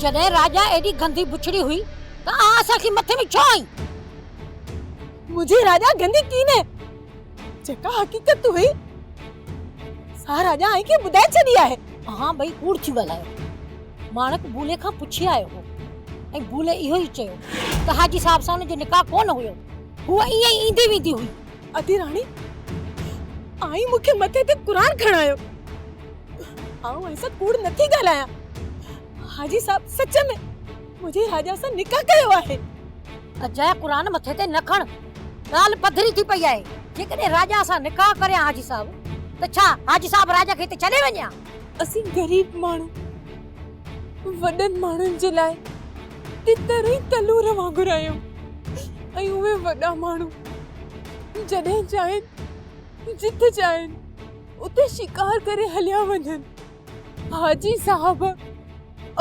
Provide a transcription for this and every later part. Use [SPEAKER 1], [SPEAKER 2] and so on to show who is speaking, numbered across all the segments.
[SPEAKER 1] जॾहिं राजा एडी गंदी बुछड़ी हुई त असां खे मथे में छो आई?
[SPEAKER 2] मुझे राजा गंदी कीने जेका हकीकत हुई सा राजा आई के बुधाए छडी आहे।
[SPEAKER 1] हां भई कूड़ थी ॻाल्हायो। माणक बूले खां पुछी आयो हो ऐं बूले इहो ई चयो त हाजी साहब सां उन जो निकाह कोन हुयो, हुआ ईअं ई ईंदी वेंदी हुई।
[SPEAKER 2] अदी राणी आई मुखे मथे ते कुरान खणायो। आऊं ऐसा कूड़ नथी ॻाल्हाया। हाजी साहब सच में मुझे राजा सां निकाह कयो आहे।
[SPEAKER 1] अजय कुरान मथे ते न खण, ॻाल्हि पधरी थी पई आहे। जेकॾहिं राजा सां निकाह करिया हाजी साहब त छा हाजी साहब राजा खे हिते छॾे वञा?
[SPEAKER 2] असीं गरीब माण्हू वॾनि माण्हुनि जे लाइ तितर ई तलूर वांगुरु आहियूं ऐं उहे वॾा माण्हू जॾहिं चाहिनि जिथे चाहिनि उते शिकार करे हलिया वञनि। हाजी साहब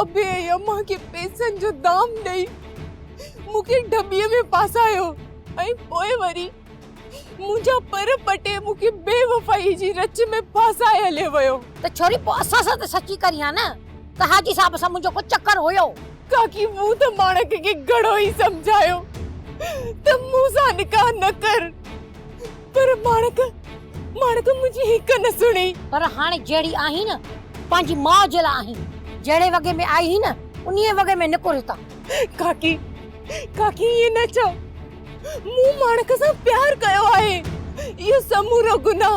[SPEAKER 2] अबे अम्मा के पैसनि जो दाम ॾेई मूंखे डॿीअ में पासायो ऐं पोइ वरी मुंहिंजा पर पटे मूंखे बेवफ़ाई जी रच में फासाए हले वियो।
[SPEAKER 1] त छोरी पोइ असां सां त सची करी आहे न त हाजी साहब सां मुंहिंजो को चक्कर हुयो।
[SPEAKER 2] काकी मूं त माणक खे घणो ई समझायो त मूं सां निकाह न कर, पर माणक मुंहिंजी हिक न सुणी।
[SPEAKER 1] पर हाणे जहिड़ी आहीं न पंहिंजी माउ जे लाइ आहीं, जहिड़े वगे में आई न उन्हीअ वगे में निकुर था।
[SPEAKER 2] काकी ये न चओ, मूं माणक सां प्यार कयो आहे। इहो समूरो गुनाह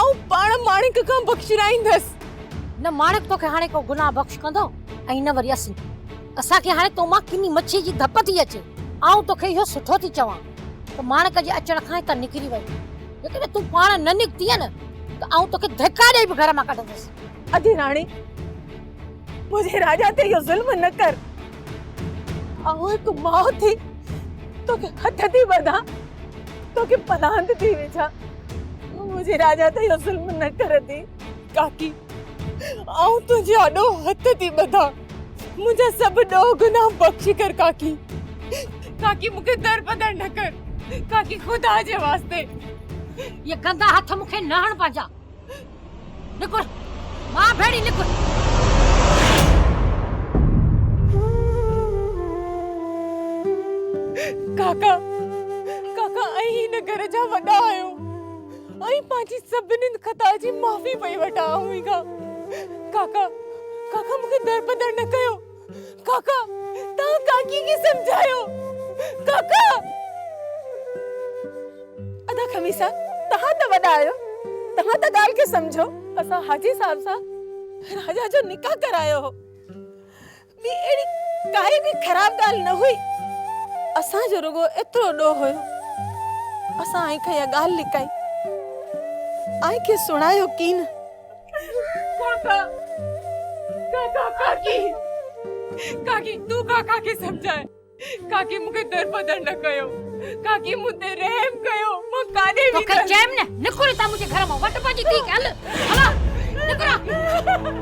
[SPEAKER 2] ऐं पाण माणक खां बख़्शिराईंदसि।
[SPEAKER 1] न माणक तोखे हाणे को गुनाह बख़्श कंदो ऐं न वरी असांखे हाणे तो मां किनी मच्छी जी धप थी अचे। आऊं तोखे इहो सुठो थी चवां त माणक जे अचण खां त निकिरी वई, जेकॾहिं तूं पाण न निकिती न त आऊं तोखे धक्का ॾेई बि घर मां कढंदसि।
[SPEAKER 2] अधी राणी मुझे राजा ते इहो ज़ुल्म न कर। आऊं हिकु माउ थी तोखे हथ थी वधा, तोखे पनाहंद थी विझा। मुझे राजा ते इहो ज़ुल्म न कर थी। काकी आऊं तुंहिंजे आॾो हथ थी वधा, मुंहिंजा सभु ॾोह गुनाह बख़्शी कर। काकी मूंखे दर बदर न कर। काकी खुदा जे वास्ते
[SPEAKER 1] ये गंदा हथ मूंखे न हण पंहिंजा। निकुर मां भेड़ी निकुर।
[SPEAKER 2] काका आई हिन घर जा वॾा आहियो ऐं पंहिंजी सभिनी खता जी माफ़ी पई वठा हुईगा। काका मूंखे दर बदर न कयो। काका तव्हां काकी खे समझायो। काका अदा खमीसा तव्हां त वॾा आहियो, तव्हां त ॻाल्हि खे समझो। असां हाजी साहब सां राजा जो निकाह करायो हो। ॿी अहिड़ी काई बि ख़राब ॻाल्हि न हुई। असां जो रुगो एतिरो ॾोह हुयो। असां आई खे इहा ॻाल्हि लिकाई, आई खे सुणायो कीन। काकी तू काका खे समझाए। काकी मूंखे दर बदर न कयो। काकी मुझे रहम कयो। मां काॾे बि
[SPEAKER 1] तोखे चैम न निकुर ता मुंहिंजे घर मां। वट पंहिंजी थी हल हला निकुर।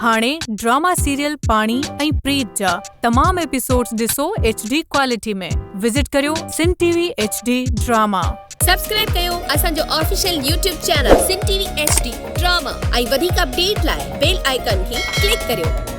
[SPEAKER 3] हाणे ड्रामा सीरियल पाणी ऐं प्रीत जा तमाम एपिसोड्स ॾिसो HD क्वालिटी में। विजिट करियो सिन TV HD ड्रामा।
[SPEAKER 4] सब्सक्राइब कयो असांजो ऑफिशियल YouTube चैनल सिन TV HD ड्रामा ऐं वधीक अपडेट लाइ बेल आइकन खे क्लिक करियो।